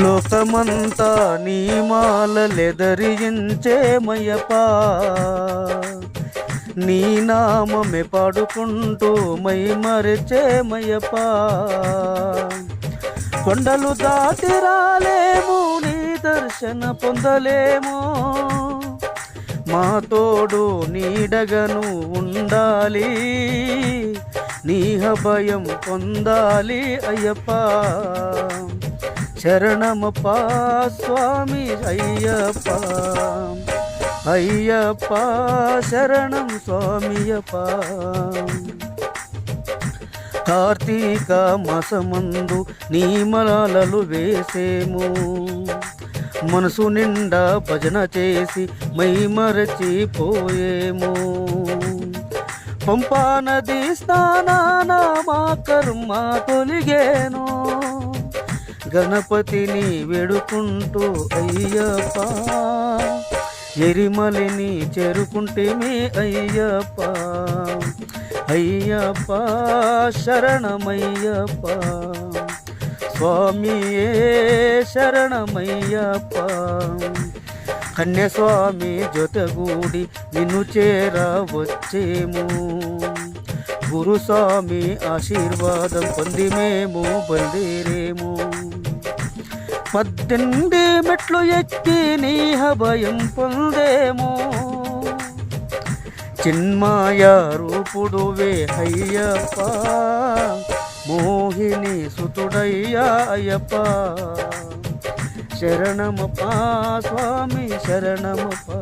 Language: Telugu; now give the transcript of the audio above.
లోకమంతా నీ మాలలెదరించేమయ్యప్పా, నీ నామమే పాడుకుంటూ మై మరిచేమయ్యప్పా. కొండలు దాటి రాలేము, నీ దర్శన పొందలేము, మా తోడు నీడగను ఉండాలి, నీ అభయం పొందాలి అయ్యప్పా. శరణమప్పా స్వామి అయ్యప్ప, అయ్యప్ప శరణం స్వామియప్ప. కార్తీక మాసమందు నీ మలాలలు వేసేము, మనసు నిండా భజన చేసి మై మరచిపోయేము. పంపా నది స్నానాన మా కర్మ తొలిగేను, గణపతిని వేడుకుంటూ అయ్యప్ప. ఎరిమలిని చేరుకుంటేమి అయ్యప్ప, అయ్యప్ప శరణమయ్యప్ప. స్వామియే శరణమయ్యప్ప. కన్యస్వామి జొతగూడి నిన్ను చేరవచ్చేము, గురుస్వామి ఆశీర్వాదం పొంది మేము బయలుదేరేము. 18 మెట్లు ఎక్కి నీ అభయం పొందేము, చిన్మాయ రూపుడువే అయ్యప్ప, మోహిని సుతుడయ్యా అయ్యప్ప. శరణమప్పా స్వామి శరణమప్పా.